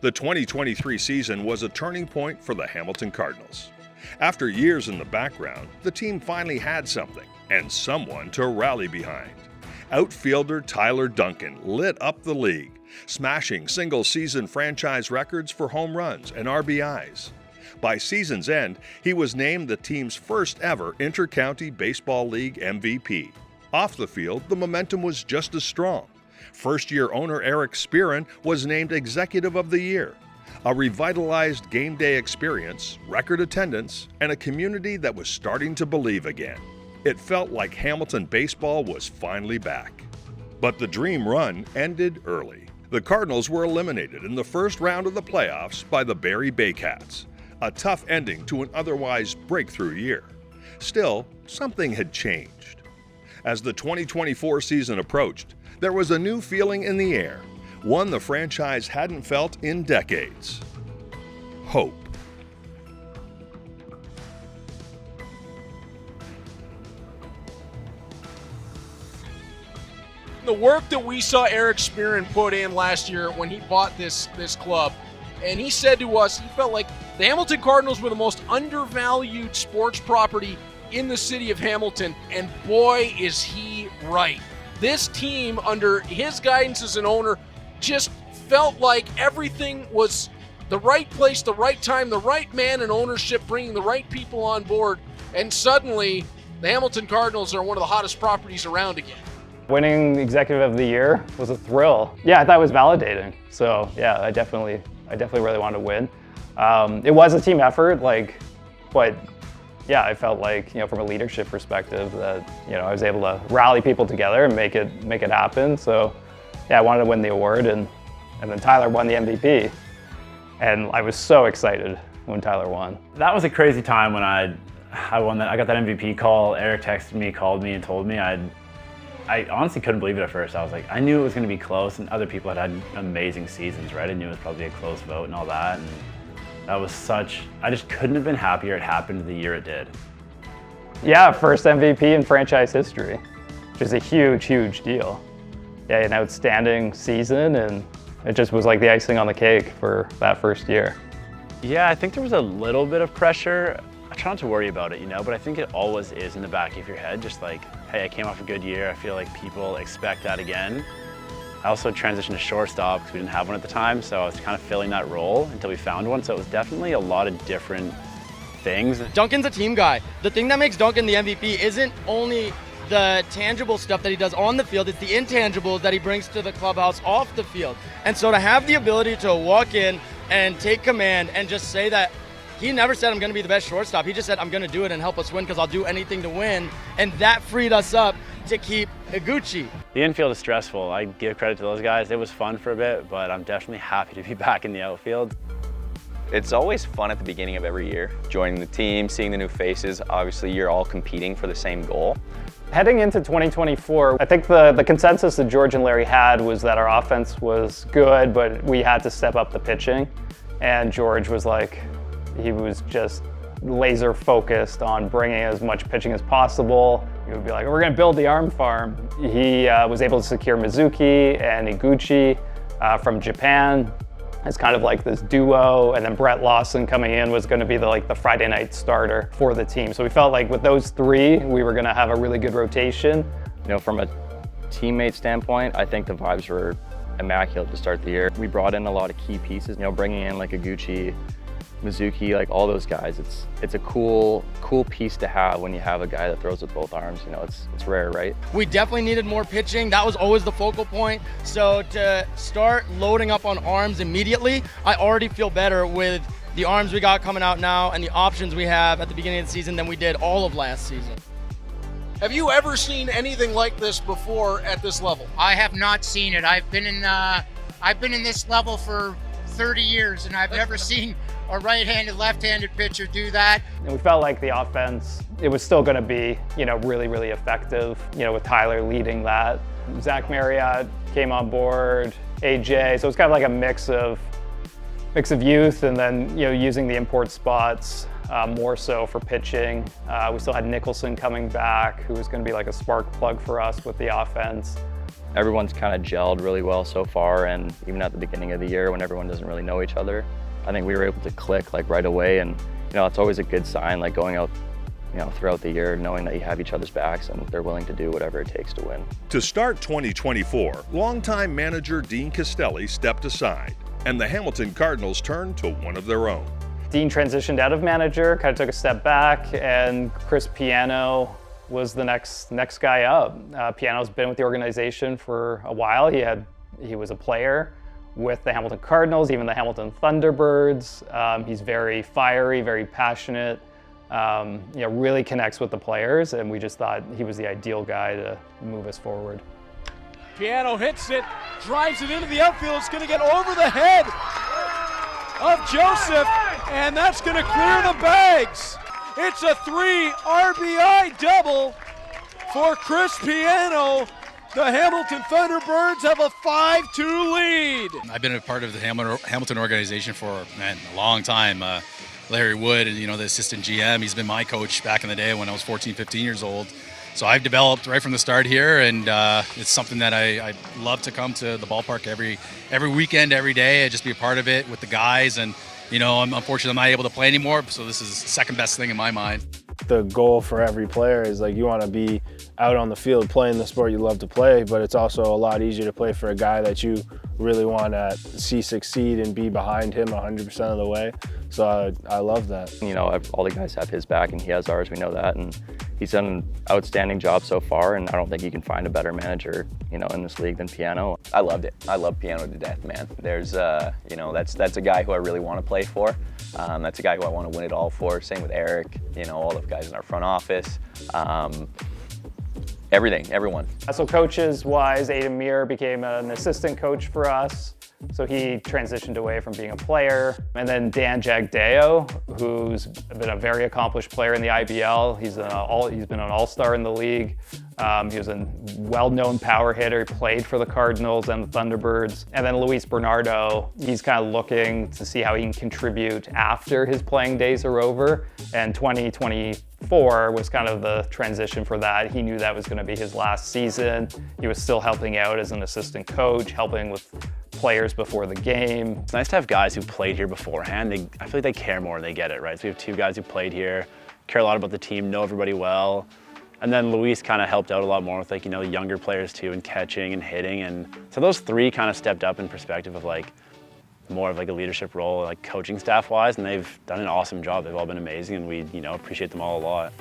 The 2023 season was a turning point for the Hamilton Cardinals. After years in the background, the team finally had something and someone to rally behind. Outfielder Tyler Duncan lit up the league, smashing single-season franchise records for home runs and RBIs. By season's end, he was named the team's first ever Inter-County Baseball League MVP. Off the field, the momentum was just as strong. First-year owner Eric Spearin was named Executive of the Year. A revitalized game day experience, record attendance, and a community that was starting to believe again. It felt like Hamilton baseball was finally back. But the dream run ended early. The Cardinals were eliminated in the first round of the playoffs by the Barrie Baycats, a tough ending to an otherwise breakthrough year. Still, something had changed. As the 2024 season approached, there was a new feeling in the air, one the franchise hadn't felt in decades. Hope. The work that we saw Eric Spearin put in last year when he bought this club, and he said to us he felt like the Hamilton Cardinals were the most undervalued sports property in the city of Hamilton, and boy is he right. This team, under his guidance as an owner, just felt like everything was the right place, the right time, the right man in ownership, bringing the right people on board, and suddenly the Hamilton Cardinals are one of the hottest properties around again. Winning Executive of the Year was a thrill. Yeah, I thought it was validating. So yeah, I definitely really wanted to win. It was a team effort, but yeah, I felt like, from a leadership perspective that, I was able to rally people together and make it happen. So yeah, I wanted to win the award, and then Tyler won the MVP. And I was so excited when Tyler won. That was a crazy time when I won that. I got that MVP call. Eric texted me, called me, and told me. I honestly couldn't believe it at first. I was like, I knew it was going to be close, and other people had amazing seasons, right? I knew it was probably a close vote and all that. And that was I just couldn't have been happier it happened the year it did. Yeah, first MVP in franchise history, which is a huge, huge deal. Yeah, an outstanding season, and it just was like the icing on the cake for that first year. Yeah, I think there was a little bit of pressure. I try not to worry about it, but I think it always is in the back of your head, just like, hey, I came off a good year. I feel like people expect that again. I also transitioned to shortstop because we didn't have one at the time, so I was kind of filling that role until we found one. So it was definitely a lot of different things. Duncan's a team guy. The thing that makes Duncan the MVP isn't only the tangible stuff that he does on the field, it's the intangibles that he brings to the clubhouse off the field. And so to have the ability to walk in and take command and just say that, he never said I'm going to be the best shortstop. He just said I'm going to do it and help us win because I'll do anything to win. And that freed us up to keep Higuchi. The infield is stressful. I give credit to those guys. It was fun for a bit, but I'm definitely happy to be back in the outfield. It's always fun at the beginning of every year, joining the team, seeing the new faces. Obviously, you're all competing for the same goal. Heading into 2024, I think the consensus that George and Larry had was that our offense was good, but we had to step up the pitching. And George was like, he was just laser focused on bringing as much pitching as possible. He would be like, we're going to build the arm farm. He was able to secure Mizuki and Higuchi from Japan as kind of like this duo, and then Brett Lawson coming in was going to be the Friday night starter for the team. So we felt like with those three, we were going to have a really good rotation. From a teammate standpoint, I think the vibes were immaculate to start the year. We brought in a lot of key pieces, bringing in like Higuchi, Mizuki, all those guys. It's a cool piece to have when you have a guy that throws with both arms. It's rare, right? We definitely needed more pitching. That was always the focal point. So to start loading up on arms immediately, I already feel better with the arms we got coming out now and the options we have at the beginning of the season than we did all of last season. Have you ever seen anything like this before at this level? I have not seen it. I've been in this level for 30 years, and I've never seen a right-handed, left-handed pitcher do that. And we felt like the offense, it was still going to be, really, really effective, with Tyler leading that. Zach Marriott came on board, AJ, so it's kind of like a mix of youth and then, using the import spots more so for pitching. We still had Nicholson coming back, who was going to be like a spark plug for us with the offense. everyone's kind of gelled really well so far, and even at the beginning of the year when everyone doesn't really know each other, I think we were able to click like right away, and it's always a good sign, like going out throughout the year, knowing that you have each other's backs and they're willing to do whatever it takes to win. To start 2024, longtime manager Dean Castelli stepped aside, and the Hamilton Cardinals turned to one of their own. Dean transitioned out of manager, kind of took a step back, and Chris Piano was the next guy up. Piano's been with the organization for a while. He was a player with the Hamilton Cardinals, even the Hamilton Thunderbirds. He's very fiery, very passionate, really connects with the players, and we just thought he was the ideal guy to move us forward. Piano hits it, drives it into the outfield. It's going to get over the head of Joseph, and that's going to clear the bags. It's a 3 RBI double for Chris Piano. The Hamilton Thunderbirds have a 5-2 lead. I've been a part of the Hamilton organization for a long time. Larry Wood, the assistant GM, he's been my coach back in the day when I was 14, 15 years old. So I've developed right from the start here, and it's something that I love to come to the ballpark every weekend, every day, and just be a part of it with the guys. And I'm unfortunately I'm not able to play anymore, so this is the second best thing in my mind. The goal for every player is you want to be out on the field playing the sport you love to play, but it's also a lot easier to play for a guy that you really want to see succeed and be behind him 100% of the way. So I love that. All the guys have his back and he has ours, we know that, and he's done an outstanding job so far, and I don't think you can find a better manager, in this league than Piano. I loved it. I love Piano to death, man. There's, that's a guy who I really want to play for. That's a guy who I want to win it all for. Same with Eric, all the guys in our front office. Everyone. So coaches-wise, Adam Muir became an assistant coach for us. So he transitioned away from being a player. And then Dan Jagdeo, who's been a very accomplished player in the IBL. He's been an all-star in the league. He was a well-known power hitter. He played for the Cardinals and the Thunderbirds. And then Luis Bernardo, he's kind of looking to see how he can contribute after his playing days are over. And 2024 was kind of the transition for that. He knew that was going to be his last season. He was still helping out as an assistant coach, helping with players before the game. It's nice to have guys who played here beforehand. I feel like they care more and they get it, right? So we have 2 guys who played here, care a lot about the team, know everybody well. And then Luis kind of helped out a lot more with the younger players too, and catching and hitting. And so those 3 kind of stepped up in perspective of more of a leadership role, coaching staff wise, and they've done an awesome job. They've all been amazing, and we appreciate them all a lot.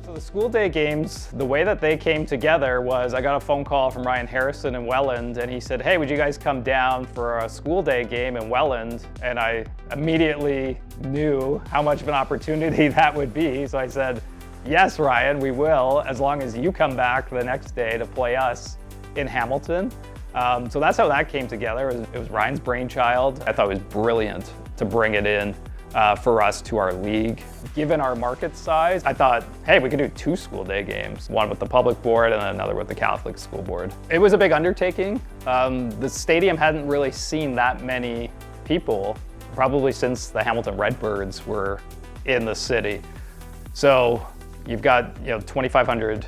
So the school day games, the way that they came together was I got a phone call from Ryan Harrison in Welland, and he said, hey, would you guys come down for a school day game in Welland? And I immediately knew how much of an opportunity that would be. So I said, yes, Ryan, we will, as long as you come back the next day to play us in Hamilton. So that's how that came together. It was Ryan's brainchild. I thought it was brilliant to bring it in for us to our league. Given our market size, I thought, hey, we could do 2 school day games, one with the public board and another with the Catholic school board. It was a big undertaking. The stadium hadn't really seen that many people, probably since the Hamilton Redbirds were in the city. So you've got 2,500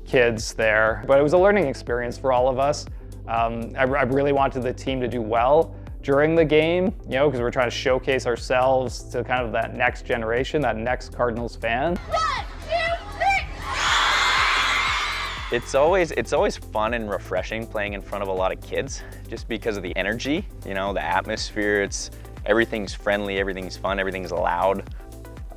kids there, but it was a learning experience for all of us. I really wanted the team to do well during the game, because we're trying to showcase ourselves to kind of that next generation, that next Cardinals fan. 1, 2, 3! It's always fun and refreshing playing in front of a lot of kids, just because of the energy, the atmosphere. Everything's friendly, everything's fun, everything's loud.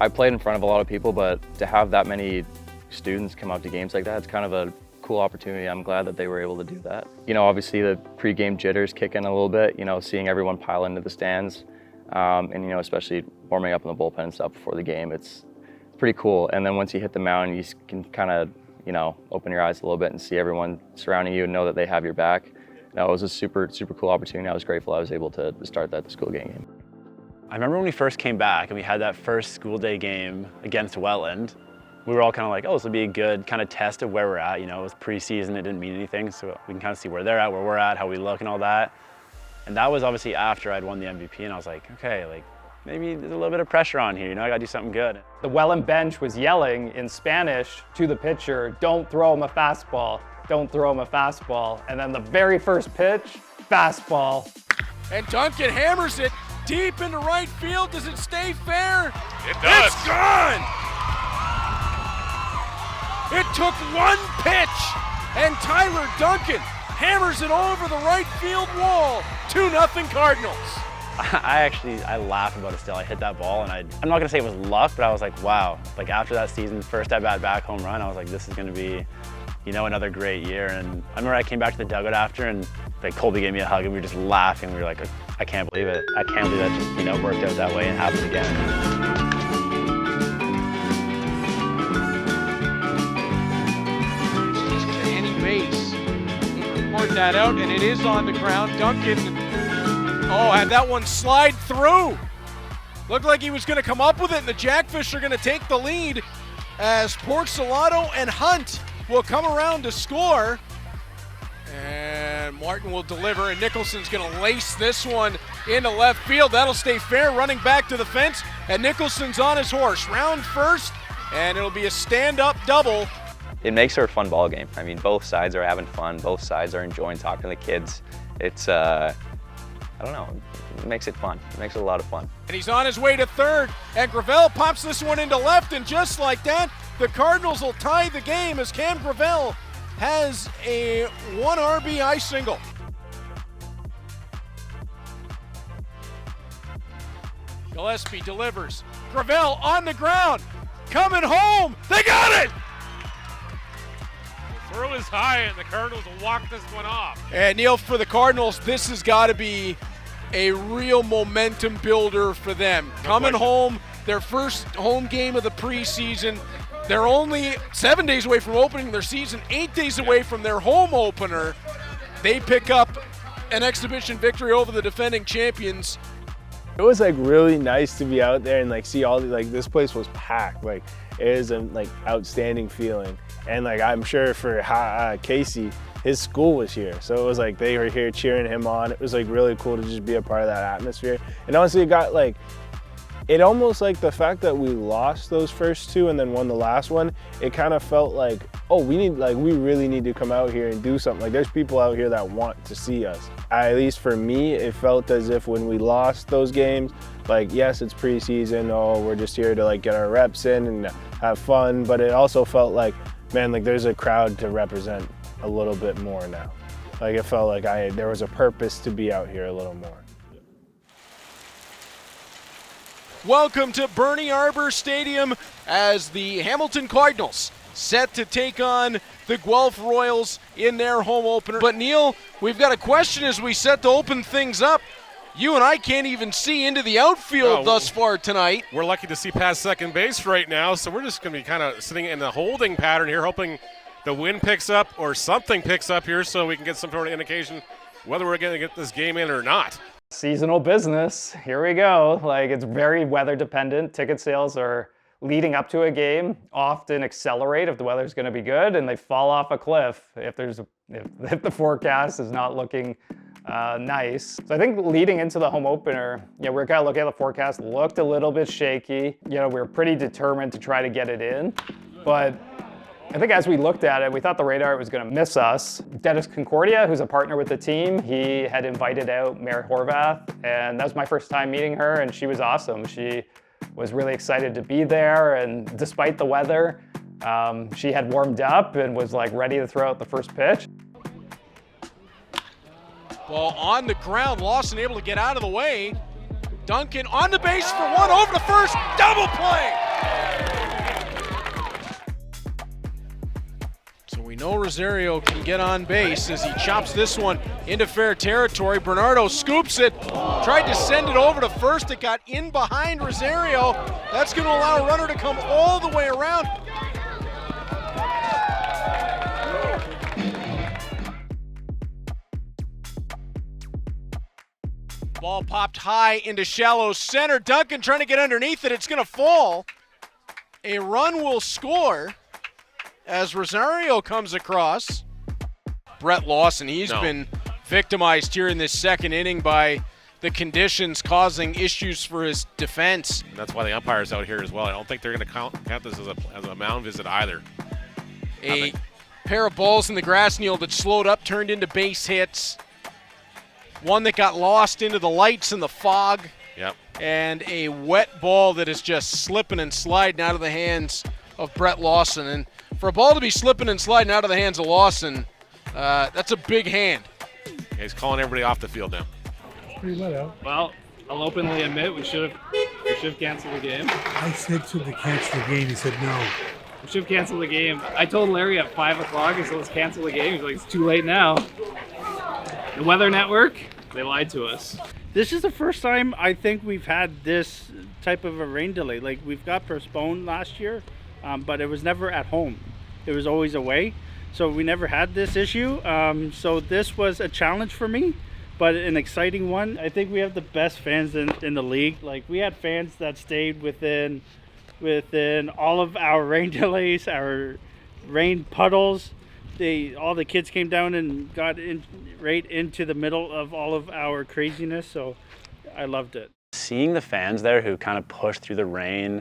I played in front of a lot of people, but to have that many students come up to games like that, it's kind of a cool opportunity. I'm glad that they were able to do that. Obviously the pre-game jitters kick in a little bit, seeing everyone pile into the stands, and especially warming up in the bullpen and stuff before the game. It's pretty cool. And then once you hit the mound, you can kind of, open your eyes a little bit and see everyone surrounding you and know that they have your back. It was a super, super cool opportunity. I was grateful I was able to start that school game. I remember when we first came back and we had that first school day game against Welland. We were all kind of like, oh, this will be a good kind of test of where we're at. It was preseason, it didn't mean anything, so we can kind of see where they're at, where we're at, how we look and all that. And that was obviously after I'd won the MVP, and I was like, okay, maybe there's a little bit of pressure on here. You know, I got to do something good. The Welland bench was yelling in Spanish to the pitcher, "Don't throw him a fastball, don't throw him a fastball." And then the very first pitch, fastball. And Duncan hammers it deep into right field. Does it stay fair? It does. It's gone! It took one pitch, and Tyler Duncan hammers it over the right field wall. 2-0 Cardinals. I laugh about it still. I hit that ball, and I'm not going to say it was luck, but I was like, wow. Like, after that season, first at-bat back home run, I was like, this is going to be, you know, another great year. And I remember I came back to the dugout after, and like Colby gave me a hug, and we were just laughing. We were like, I can't believe it. I can't believe that just, you know, worked out that way and happened again. Report that out, and it is on the ground. Duncan, had that one slide through. Looked like he was going to come up with it, and the Jackfish are going to take the lead as Porcelado and Hunt will come around to score. And Martin will deliver, and Nicholson's going to lace this one into left field. That'll stay fair, running back to the fence, and Nicholson's on his horse. Round first, and it'll be a stand-up double. It makes for a fun ball game. I mean, both sides are having fun. Both sides are enjoying talking to the kids. It's, I don't know, it makes it fun. It makes it a lot of fun. And he's on his way to third, and Gravel pops this one into left, and just like that, the Cardinals will tie the game as Cam Gravel has a 1 RBI single. Gillespie delivers. Gravel on the ground, coming home. They got it! Throw is high, and the Cardinals will walk this one off. And Neil, for the Cardinals, this has got to be a real momentum builder for them. Coming home, their first home game of the preseason. They're only 7 days away from opening their season, 8 days away from their home opener. They pick up an exhibition victory over the defending champions. It was like really nice to be out there and like see all the, like this place was packed. Like it is an like outstanding feeling. And like I'm sure for Casey, his school was here. So it was like they were here cheering him on. It was like really cool to just be a part of that atmosphere. And honestly, it got like, it almost like the fact that we lost those first two and then won the last one, it kind of felt like, oh, we really need to come out here and do something. Like there's people out here that want to see us. At least for me, it felt as if when we lost those games, like yes, it's preseason, oh, we're just here to like get our reps in and have fun. But it also felt like, man, like there's a crowd to represent a little bit more now. Like it felt like there was a purpose to be out here a little more. Welcome to Bernie Arbor Stadium as the Hamilton Cardinals set to take on the Guelph Royals in their home opener. But Neil, we've got a question as we set to open things up. You and I can't even see into the outfield thus far tonight. We're lucky to see past second base right now, so we're just going to be kind of sitting in the holding pattern here, hoping the wind picks up or something picks up here so we can get some sort of indication whether we're going to get this game in or not. Seasonal business, here we go. Like it's very weather dependent. Ticket sales are leading up to a game often accelerate if the weather's going to be good, and they fall off a cliff if the forecast is not looking nice. So I think leading into the home opener, we're kind of looking at the forecast, looked a little bit shaky. We were pretty determined to try to get it in, but I think as we looked at it, we thought the radar was going to miss us. Dennis Concordia, who's a partner with the team, he had invited out Mary Horvath, and that was my first time meeting her, and she was awesome. She was really excited to be there, and despite the weather, she had warmed up and was like ready to throw out the first pitch. Ball on the ground, Lawson able to get out of the way. Duncan on the base for one, over to first, double play! So we know Rosario can get on base as he chops this one into fair territory. Bernardo scoops it, tried to send it over to first, it got in behind Rosario. That's going to allow a runner to come all the way around. Ball popped high into shallow center. Duncan trying to get underneath it. It's going to fall. A run will score as Rosario comes across. Brett Lawson, he's been victimized here in this second inning by the conditions causing issues for his defense. That's why the umpire's out here as well. I don't think they're going to count this as a mound visit either. A pair of balls in the grass, Neil, that slowed up, turned into base hits. One that got lost into the lights and the fog. Yep. And a wet ball that is just slipping and sliding out of the hands of Brett Lawson. And for a ball to be slipping and sliding out of the hands of Lawson, that's a big hand. Yeah, he's calling everybody off the field now. Well, I'll openly admit we should have canceled the game. I said to him to cancel the game. He said no. We should have canceled the game. I told Larry at 5 o'clock, I said, let's cancel the game. He's like, it's too late now. The Weather Network, they lied to us. This is the first time I think we've had this type of a rain delay. Like, we've got postponed last year, but it was never at home. It was always away. So we never had this issue. So this was a challenge for me, but an exciting one. I think we have the best fans in the league. Like, we had fans that stayed within all of our rain delays, our rain puddles. All the kids came down and got right into the middle of all of our craziness, so I loved it. Seeing the fans there who kind of pushed through the rain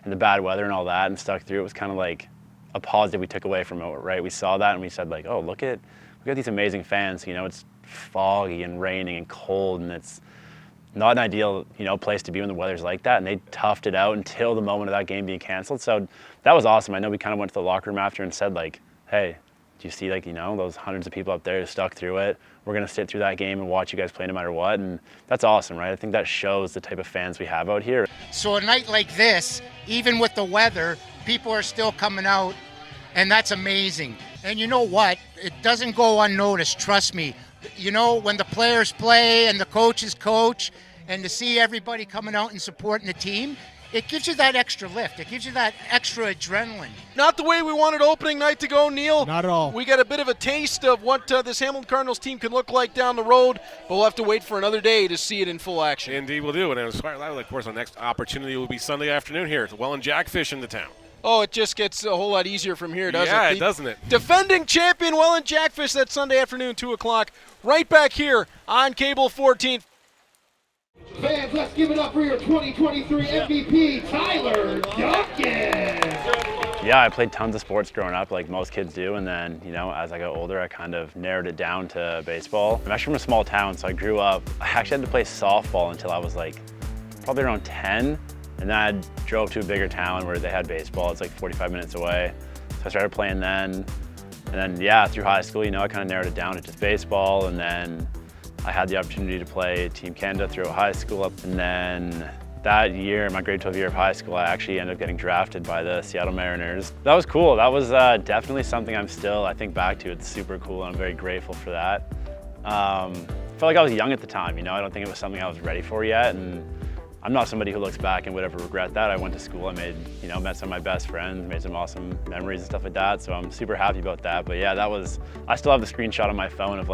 and the bad weather and all that and stuck through it was kind of like a positive we took away from it, right? We saw that and we said like, oh, look at these amazing fans. You know, it's foggy and raining and cold, and it's not an ideal, place to be when the weather's like that, and they toughed it out until the moment of that game being canceled. So that was awesome. I know we kind of went to the locker room after and said like, hey, do you see those hundreds of people up there who stuck through it? We're going to sit through that game and watch you guys play no matter what, and that's awesome, right? I think that shows the type of fans we have out here. So a night like this, even with the weather, people are still coming out, and that's amazing. And you know what? It doesn't go unnoticed, trust me. When the players play and the coaches coach, and to see everybody coming out and supporting the team, it gives you that extra lift. It gives you that extra adrenaline. Not the way we wanted opening night to go, Neil. Not at all. We got a bit of a taste of what this Hamilton Cardinals team can look like down the road, but we'll have to wait for another day to see it in full action. Indeed, we'll do. And of course, our next opportunity will be Sunday afternoon here at the Well and Jackfish in the town. Oh, it just gets a whole lot easier from here, doesn't it? Yeah, doesn't it? Defending champion Well and Jackfish that Sunday afternoon, 2 o'clock, right back here on Cable 14. Fans, let's give it up for your 2023 MVP, Tyler Duncan! Yeah, I played tons of sports growing up, like most kids do, and then, as I got older, I kind of narrowed it down to baseball. I'm actually from a small town, so I grew up, I actually had to play softball until I was probably around 10, and then I drove to a bigger town where they had baseball. It's 45 minutes away, so I started playing then. And then, through high school, I kind of narrowed it down to just baseball, and then I had the opportunity to play Team Canada throughout high school. And then that year, my grade 12 year of high school, I actually ended up getting drafted by the Seattle Mariners. That was cool. That was definitely something I think back to. It's super cool, and I'm very grateful for that. I felt like I was young at the time, I don't think it was something I was ready for yet. And I'm not somebody who looks back and would ever regret that. I went to school, I made, met some of my best friends, made some awesome memories and stuff like that. So I'm super happy about that. But yeah, I still have the screenshot on my phone of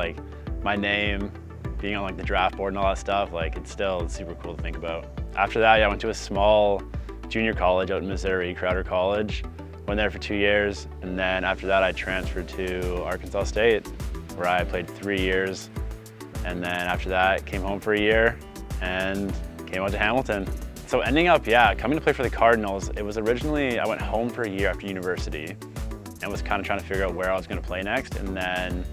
my name, being on the draft board and all that stuff. It's still super cool to think about. After that, I went to a small junior college out in Missouri, Crowder College. Went there for 2 years, and then after that I transferred to Arkansas State, where I played 3 years. And then after that, came home for a year and came out to Hamilton. So ending up, coming to play for the Cardinals, it was originally, I went home for a year after university and was kind of trying to figure out where I was going to play next. And then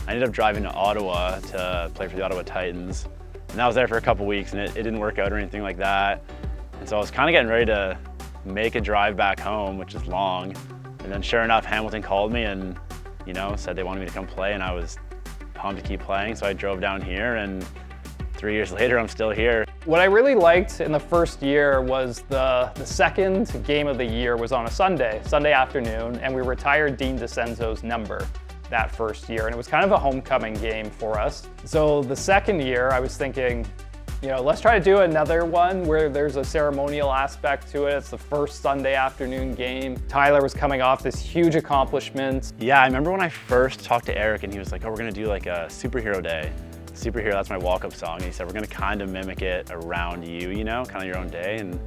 I ended up driving to Ottawa to play for the Ottawa Titans. And I was there for a couple weeks, and it didn't work out or anything like that. And so I was kind of getting ready to make a drive back home, which is long. And then sure enough, Hamilton called me and, said they wanted me to come play, and I was pumped to keep playing. So I drove down here, and 3 years later, I'm still here. What I really liked in the first year was the second game of the year was on a Sunday afternoon, and we retired Dean DeCenzo's number that first year, and it was kind of a homecoming game for us. So the second year, I was thinking, let's try to do another one where there's a ceremonial aspect to it. It's the first Sunday afternoon game. Tyler was coming off this huge accomplishment. Yeah, I remember when I first talked to Eric, and he was like, oh, we're gonna do a superhero day. Superhero, that's my walk-up song. And he said, we're gonna kind of mimic it around you, kind of your own day. And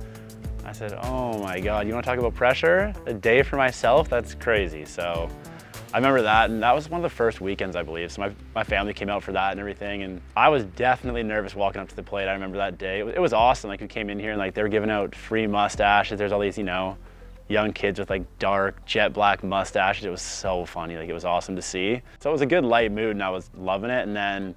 I said, oh my God, you wanna talk about pressure? A day for myself? That's crazy. So I remember that, and that was one of the first weekends, I believe. So my family came out for that and everything, and I was definitely nervous walking up to the plate. I remember that day. It was awesome. Like, we came in here and like they were giving out free mustaches. There's all these, you know, young kids with like dark jet black mustaches. It was so funny. Like, it was awesome to see. So it was a good light mood, and I was loving it. And then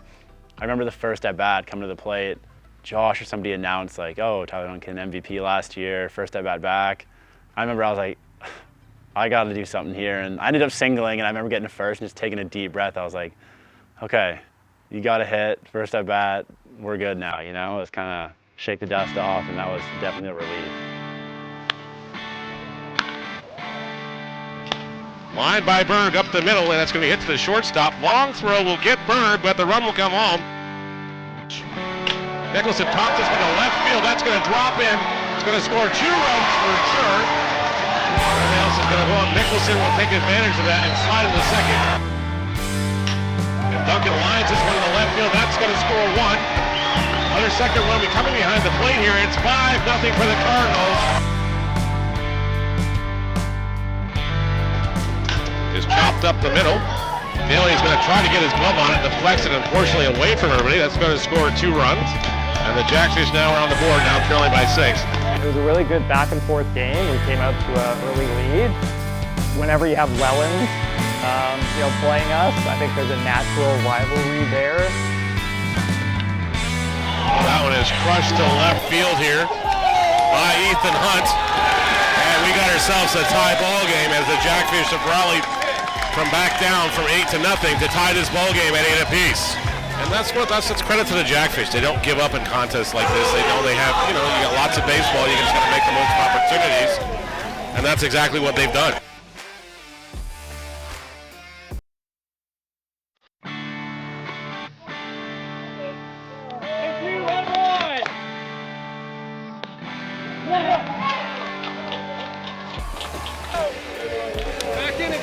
I remember the first at bat coming to the plate. Josh or somebody announced like, "Oh, Tyler Duncan MVP last year, first at bat back." I remember I was like, I got to do something here, and I ended up singling, and I remember getting to first and just taking a deep breath. I was like, okay, you got to hit, first at bat, we're good now, you know? It was kind of shake the dust off, and that was definitely a relief. Line by Berg up the middle, and that's going to be hit to the shortstop. Long throw will get Berg, but the run will come home. Nicholson tops this one to left field. That's going to drop in. It's going to score 2 runs for sure. Is going to go up. Nicholson will take advantage of that and slide in the second. And Duncan lines this one to the left field. That's going to score 1. Another second run coming behind the plate here. It's 5-0 for the Cardinals. Is chopped up the middle. Daly's going to try to get his glove on it, deflects it unfortunately away from everybody. That's going to score 2 runs. And the Jackfish now are on the board, now trailing by 6. It was a really good back and forth game. We came out to an early lead. Whenever you have Welland, you know, playing us, I think there's a natural rivalry there. That one is crushed to left field here by Ethan Hunt. And we got ourselves a tie ball game as the Jackfish have rallied from back down from 8-0 to tie this ball game at 8 apiece. And that's credit to the Jackfish. They don't give up in contests like this. They know they have, you know, you got lots of baseball. You just got to make the most of opportunities. And that's exactly what they've done.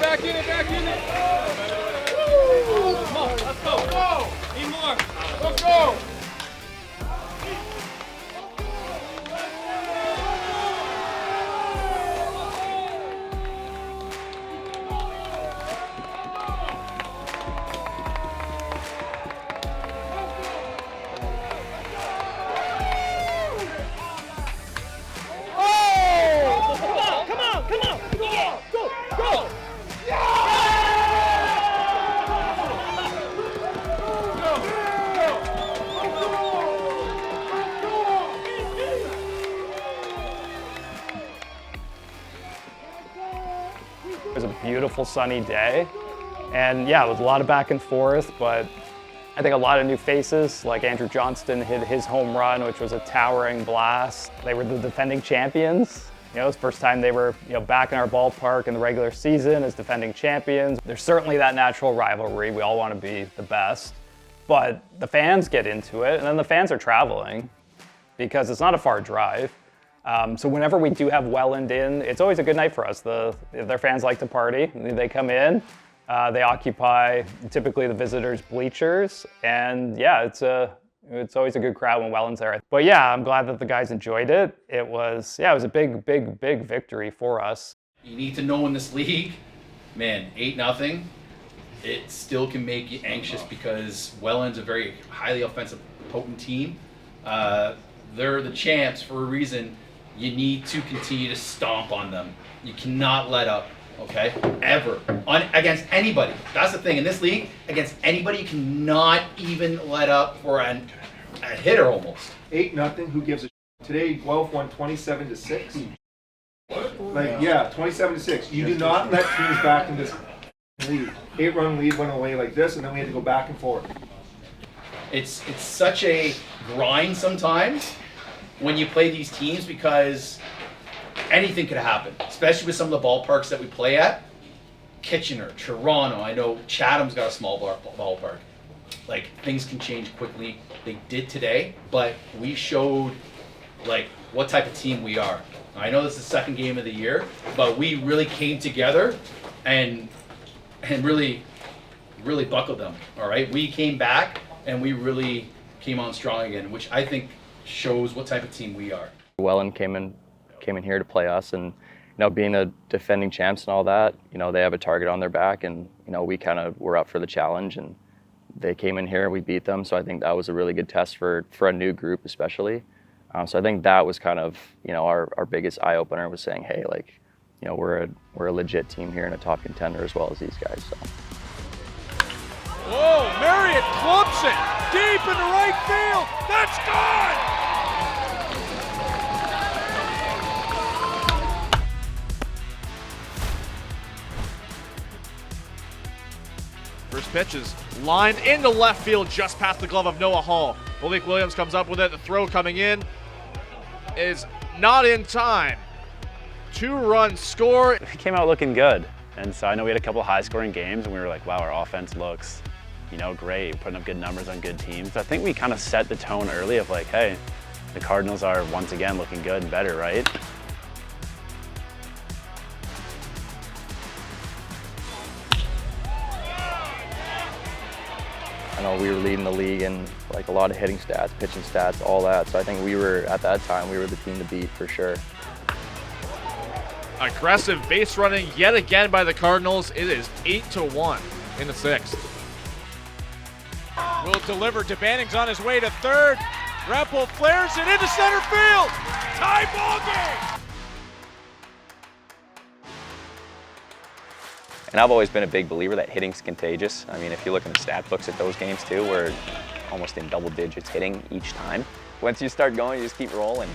Back in it. Come on, let's go. Need more. Let's go. It was a beautiful sunny day, and yeah, it was a lot of back and forth, but I think a lot of new faces, like Andrew Johnston hit his home run, which was a towering blast. They were the defending champions. You know, it's the first time they were, you know, back in our ballpark in the regular season as defending champions. There's certainly that natural rivalry. We all want to be the best, but the fans get into it, and then the fans are traveling because it's not a far drive. So whenever we do have Welland in, it's always a good night for us. Their fans like to party. They come in, they occupy typically the visitors' bleachers, and yeah, it's always a good crowd when Welland's there. But yeah, I'm glad that the guys enjoyed it. It was a big victory for us. You need to know in this league, man, 8-0, it still can make you anxious because Welland's a very highly offensive, potent team. They're the champs for a reason. You need to continue to stomp on them. You cannot let up, okay? Ever. Against anybody. That's the thing. In this league, against anybody, you cannot even let up for a hitter almost. 8-0, who gives a Today, Guelph won 27-6. Like, yeah, 27-6. You do not let teams back in this lead. 8-run lead went away like this, and then we had to go back and forth. It's such a grind sometimes when you play these teams because anything could happen, especially with some of the ballparks that we play at. Kitchener, Toronto, I know Chatham's got a small ballpark. Like, things can change quickly. They did today, but we showed like what type of team we are. I know this is the second game of the year, but we really came together and really buckled them. All right, we came back and we really came on strong again, which I think shows what type of team we are. Welland came in here to play us, and being the defending champs and all that, they have a target on their back, and we kind of were up for the challenge, and they came in here and we beat them. So I think that was a really good test for a new group, especially. So I think that was kind of our biggest eye opener, was saying, hey, like, we're a legit team here and a top contender as well as these guys. So. Whoa, Marriott clubs it deep into right field. That's gone. First pitch is lined into left field just past the glove of Noah Hall. Malik Williams comes up with it. The throw coming in is not in time. 2-run score. We came out looking good. And so I know we had a couple high-scoring games, and we were like, wow, our offense looks, great, putting up good numbers on good teams. I think we kind of set the tone early of like, hey, the Cardinals are once again looking good and better, right? I know we were leading the league in like a lot of hitting stats, pitching stats, all that. So I think at that time, we were the team to beat for sure. Aggressive base running yet again by the Cardinals. It is 8-1 in the 6th. Will deliver. DeBanning's on his way to third. Rappel flares it into center field. Tie ball game. And I've always been a big believer that hitting's contagious. I mean, if you look in the stat books at those games too, we're almost in double digits hitting each time. Once you start going, you just keep rolling.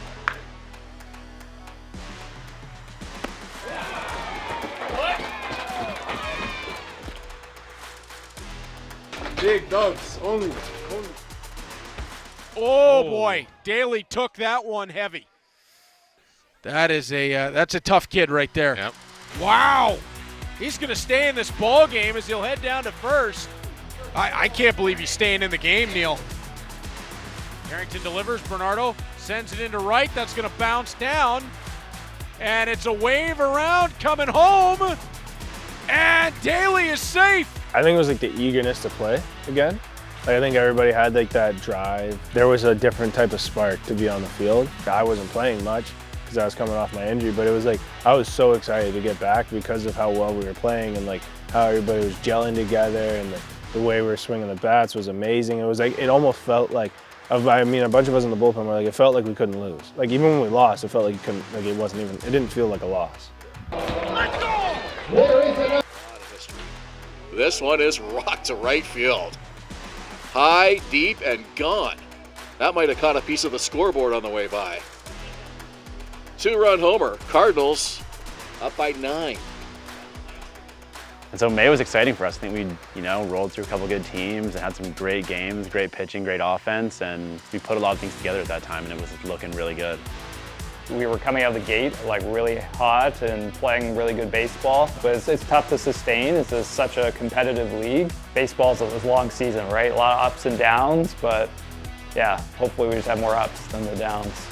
Big dogs, only. Oh boy, Daly took that one heavy. That's a tough kid right there. Yep. Wow. He's going to stay in this ball game as he'll head down to first. I can't believe he's staying in the game, Neil. Harrington delivers. Bernardo sends it into right. That's going to bounce down. And it's a wave around coming home. And Daly is safe. I think it was like the eagerness to play again. Like, I think everybody had like that drive. There was a different type of spark to be on the field. I wasn't playing much because I was coming off my injury, but it was like I was so excited to get back because of how well we were playing and like how everybody was gelling together, and the way we were swinging the bats was amazing. It was like, it almost felt like, a bunch of us in the bullpen were like, it felt like we couldn't lose. Like even when we lost, it felt like it didn't feel like a loss. This one is rocked to right field. High, deep, and gone. That might have caught a piece of the scoreboard on the way by. 2-run homer. Cardinals up by 9. And so May was exciting for us. I think we, rolled through a couple good teams and had some great games, great pitching, great offense, and we put a lot of things together at that time, and it was looking really good. We were coming out of the gate like really hot and playing really good baseball, but it's tough to sustain. It's such a competitive league. Baseball's a long season, right? A lot of ups and downs, but yeah, hopefully we just have more ups than the downs.